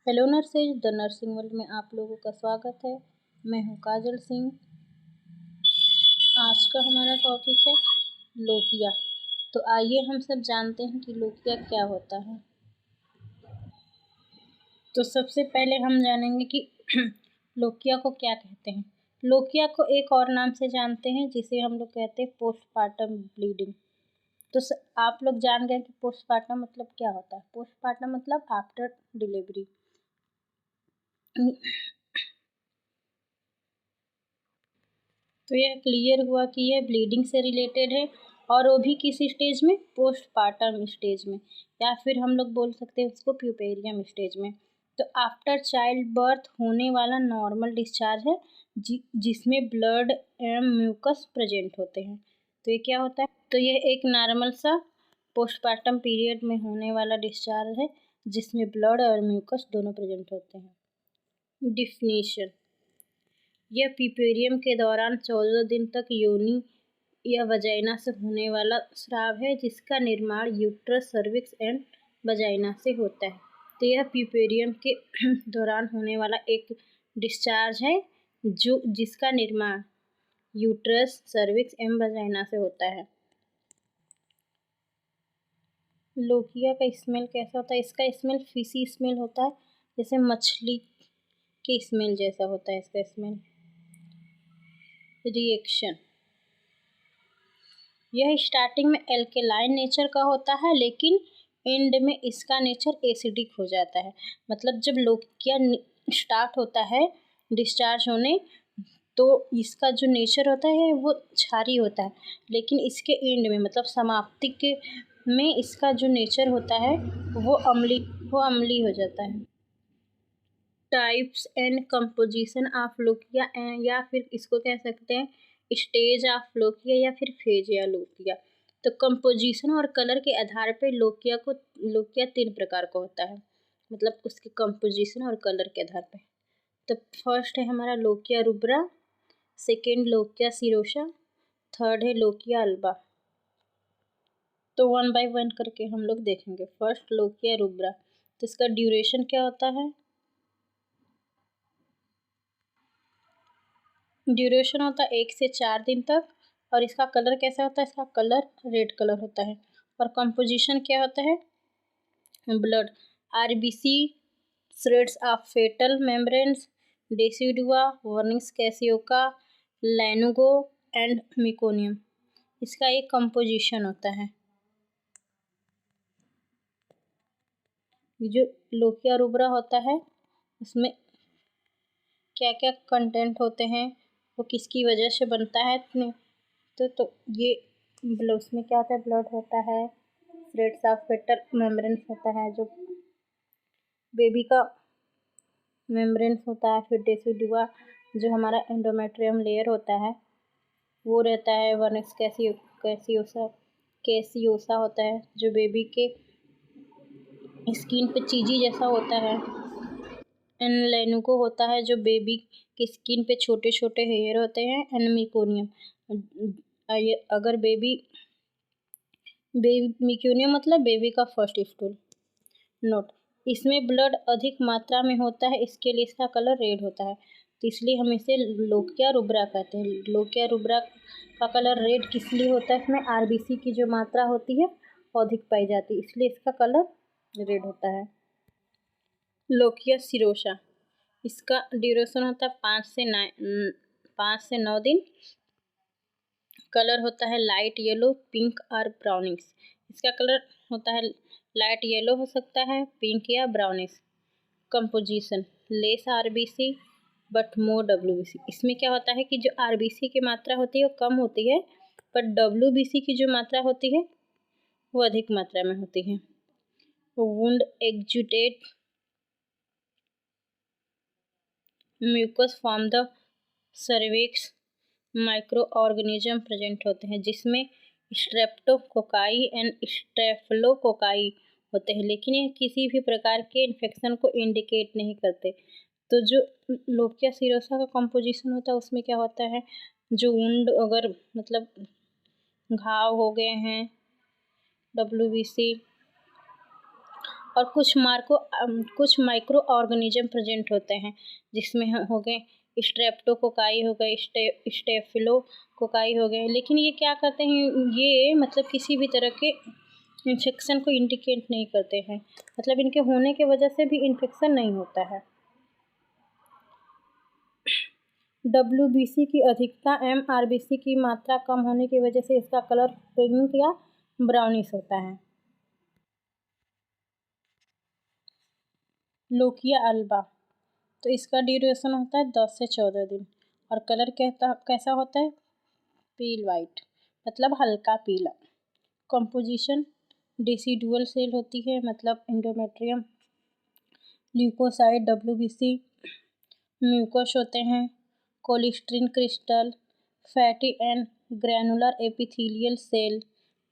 Hello nurses, the nursing world में आप लोगों का स्वागत है। मैं हूं काजल सिंह। आज का हमारा टॉपिक है लोकिया। तो आइए हम सब जानते हैं कि लोकिया क्या होता है। तो सबसे पहले हम जानेंगे कि लोकिया को क्या कहते हैं। लोकिया को एक और नाम से जानते हैं जिसे हम लोग कहते हैं पोस्टपार्टम ब्लीडिंग। तो आप लोग जान गए कि पोस्टपार्टम मतलब क्या होता है। पोस्टपार्टम मतलब आफ्टर डिलीवरी। तो यह क्लियर हुआ कि यह ब्लीडिंग से रिलेटेड है, और वो भी किस स्टेज में, पोस्टपार्टम स्टेज में, या फिर हम लोग बोल सकते हैं उसको प्यूपेरियम स्टेज में। तो आफ्टर चाइल्ड बर्थ होने वाला नॉर्मल डिस्चार्ज है जिसमें ब्लड एवं म्यूकस प्रेजेंट होते हैं। तो ये क्या होता है, तो यह एक नॉर्मल सा पोस्टपार्टम पीरियड में होने वाला डिस्चार्ज है जिसमें ब्लड और म्यूकस दोनों प्रेजेंट होते हैं। डिफिनीशन: यह प्यूपेरियम के दौरान 14 दिन तक योनि या वजाइना से होने वाला स्राव है जिसका निर्माण यूट्रस, सर्विक्स एंड वजाइना से होता है। तो यह प्यूपेरियम के दौरान होने वाला एक डिस्चार्ज है जिसका निर्माण यूट्रस, सर्विक्स एंड वजाइना से होता है। लोकिया का स्मेल कैसा होता है? इसका स्मेल फिशी स्मेल होता है, जैसे मछली के स्मेल जैसा होता है इसका स्मेल। रिएक्शन: यह स्टार्टिंग में एल्केलाइन नेचर का होता है लेकिन एंड में इसका नेचर एसिडिक हो जाता है। मतलब जब लोकिया स्टार्ट होता है डिस्चार्ज होने, तो इसका जो नेचर होता है वो क्षारी होता है, लेकिन इसके एंड में मतलब समाप्ति के में इसका जो नेचर होता है वो अम्लीय हो जाता है। Types and composition of lochia, या फिर इसको कह सकते हैं स्टेज ऑफ लोकिया या फिर फेज या लोकिया। तो कंपोजिशन और कलर के आधार पर लोकिया 3 प्रकार का होता है, मतलब उसके कंपोजिशन और कलर के आधार पर। तो फर्स्ट है हमारा lochia rubra, second lochia serosa, third है लोकिया अल्बा। तो 1 बाय 1 करके हम लोग देखेंगे। फर्स्ट लोकिया रुब्रा, तो इसका ड्यूरेशन क्या होता है? ड्यूरेशन होता है 1 से 4 दिन तक, और इसका कलर कैसा होता है? इसका कलर रेड कलर होता है। और कंपोजिशन क्या होता है? Blood, RBC, threads of fetal membranes, decidua, vernix caseosa, lanugo and meconium. इसका एक कंपोजिशन होता है। जो लोकिया रुब्रा होता है उसमें क्या क्या कंटेंट होते हैं, वो किसकी वजह से बनता है, तो ये उसमें क्या होता है? ब्लड होता है, थ्रेड्स ऑफ फेटल मेम्ब्रेन्स होता है, जो बेबी का मेम्ब्रेन्स होता है, फिर डेसिडुआ जो हमारा एंडोमेट्रियम लेयर होता है वो रहता है, वर्निस कैसियोसा होता है जो बेबी के स्किन पे चीजी जैसा होता है, एंड लैनुगो होता है जो बेबी की स्किन पे छोटे छोटे हेयर होते हैं, एंड मिकोनियम अगर मिकोनियम मतलब बेबी का फर्स्ट स्टूल। नोट: इसमें ब्लड अधिक मात्रा में होता है, इसके लिए इसका कलर रेड होता है, तो इसलिए हम इसे लोकिया रुब्रा कहते हैं। लोकिया रुब्रा का कलर रेड किस लिए होता है? इसमें आरबीसी की जो मात्रा होती है वो अधिक पाई जाती है, इसलिए इसका कलर रेड होता है। लोकिया सिरोसा, इसका ड्यूरेशन होता है 5 से 9 दिन। कलर होता है लाइट येलो, पिंक और ब्राउनिश। इसका कलर होता है लाइट येलो हो सकता है, पिंक या brownish. Composition: less RBC but more WBC. इसमें क्या होता है कि जो आरबीसी की मात्रा होती है वो कम होती है, पर डब्ल्यूबीसी की जो मात्रा होती है वो अधिक मात्रा में होती है। Wound exudate mucus from the cervix, micro organism present होते हैं जिसमें स्ट्रेप्टोकोकाई एंड स्टेफिलोकोकाई होते हैं, लेकिन ये किसी भी प्रकार के इन्फेक्शन को इंडिकेट नहीं करते। तो जो लोकिया सिरोसा का कंपोजिशन होता है उसमें क्या होता है, जो वुंड अगर मतलब घाव हो गए हैं, डब्ल्यूबीसी, और कुछ माइक्रो ऑर्गेनिज्म प्रेजेंट होते हैं, जिसमें हो गए स्ट्रेप्टोकोकाई हो गए, स्टेफिलोकोकाई हो गए। लेकिन ये क्या करते हैं, ये मतलब किसी भी तरह के इन्फेक्शन को इंडिकेट नहीं करते हैं, मतलब इनके होने के वजह से भी इन्फेक्शन नहीं होता है। WBC की अधिकता MRBC की मात्रा कम होने की वजह से इसका कलर पिंक या ब्राउनिश होता है। लोकिया अल्बा, तो इसका ड्यूरेशन होता है 10 से 14 दिन और कलर कैसा होता है, पील वाइट, मतलब हल्का पीला। कंपोजिशन डिसिडुअल सेल होती है, मतलब एंडोमेट्रियम, ल्यूकोसाइट WBC, म्यूकस होते हैं, cholesterin crystal, fatty and granular epithelial cell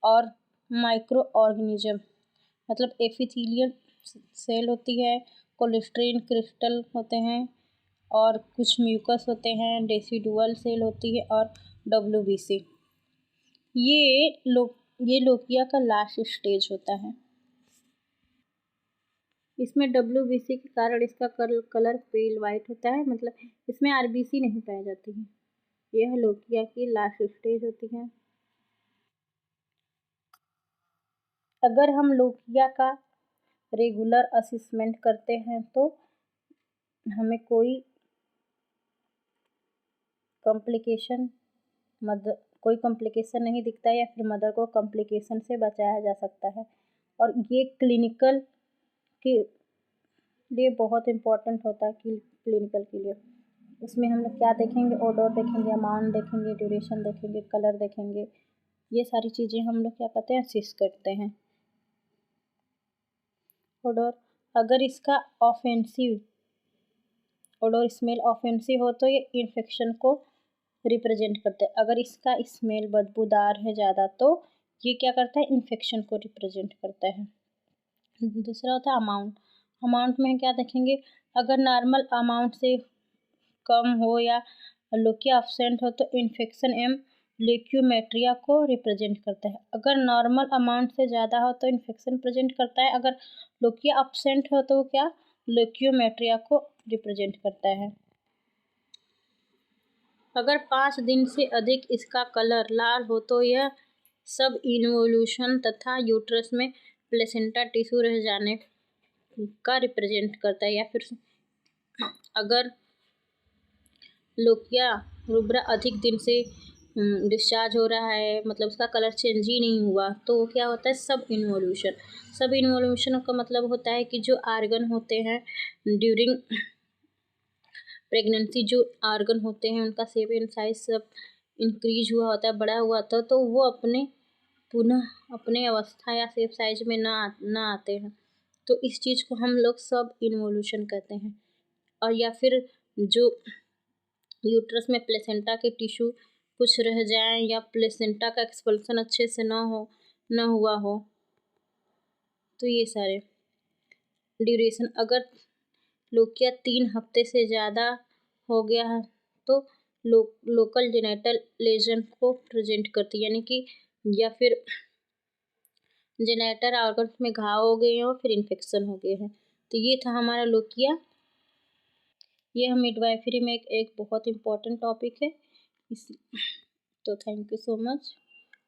और माइक्रो ऑर्गेनिज्म, मतलब एपिथेलियल सेल होती है, कोलेस्ट्रीन क्रिस्टल होते हैं और कुछ म्यूकस होते हैं, डेसिडुअल सेल होती है और WBC। ये लोकिया का लास्ट स्टेज होता है। इसमें WBC के कारण इसका कलर पेल वाइट होता है, मतलब इसमें RBC नहीं पाई जाती है। यह लोकिया की लास्ट स्टेज होती है। अगर हम लोकिया का रेगुलर असेसमेंट करते हैं तो हमें कोई कॉम्प्लिकेशन नहीं दिखता है, या फिर मदर को कॉम्प्लिकेशन से बचाया जा सकता है। और ये क्लिनिकल के लिए बहुत इम्पोर्टेंट होता है, क्लिनिकल के लिए। इसमें हम लोग क्या देखेंगे, ओडोर देखेंगे, अमाउंट देखेंगे, ड्यूरेशन देखेंगे, कलर देखेंगे, ये सारी चीज़ें हम लोग क्या करते हैं, असेस करते हैं। ओडोर, अगर इसका ओडोर स्मेल ऑफेंसिव हो तो ये इन्फेक्शन को रिप्रेजेंट करता है। अगर इसका स्मेल बदबूदार है ज़्यादा तो ये क्या करता है, इन्फेक्शन को रिप्रेजेंट करता है। दूसरा होता है अमाउंट में क्या देखेंगे, अगर नॉर्मल अमाउंट से कम हो या लोकिया एब्सेंट हो तो इन्फेक्शन ल्यूक्योमेट्रिया को रिप्रेजेंट करता है। अगर नॉर्मल अमाउंट से ज़्यादा हो तो इन्फेक्शन प्रेजेंट करता है। अगर लोकिया एब्सेंट हो तो क्या ल्यूक्योमेट्रिया को रिप्रेजेंट करता है। अगर 5 दिन से अधिक इसका कलर लाल हो तो यह सब इन्वोल्यूशन तथा यूट्रस में प्लेसेंटा टिश्यू रह जाने का रिप्रेजेंट करता है। या फिर अगर लोकिया रुब्रा अधिक दिन से डिस्चार्ज हो रहा है, मतलब उसका कलर चेंज ही नहीं हुआ, तो क्या होता है, सब इन्वोल्यूशन का मतलब होता है कि जो आर्गन होते हैं ड्यूरिंग प्रेगनेंसी, जो आर्गन होते हैं उनका शेप एंड साइज सब इंक्रीज हुआ होता है, बड़ा हुआ था, तो वो पुनः अपने अवस्था या शेप साइज में ना आते हैं, तो इस चीज़ को हम लोग सब इन्वोल्यूशन कहते हैं। और या फिर जो यूट्रस में प्लेसेंटा के टिश्यू कुछ रह जाएं या प्लेसेंटा का एक्सपल्सन अच्छे से न हुआ हो, तो ये सारे। ड्यूरेशन, अगर लोकिया 3 हफ्ते से ज़्यादा हो गया है तो लोकल जेनेटल लेजन को प्रेजेंट करती है, यानी कि या फिर जेनेटर ऑर्गन में घाव हो गए हो, फिर इन्फेक्शन हो गए हैं। तो ये था हमारा लोकिया। ये मिडवाइफरी में एक बहुत इम्पोर्टेंट टॉपिक है। तो थैंक यू सो मच,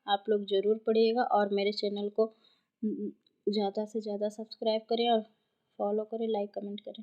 आप लोग ज़रूर पढ़िएगा और मेरे चैनल को ज़्यादा से ज़्यादा सब्सक्राइब करें और फॉलो करें, लाइक कमेंट करें।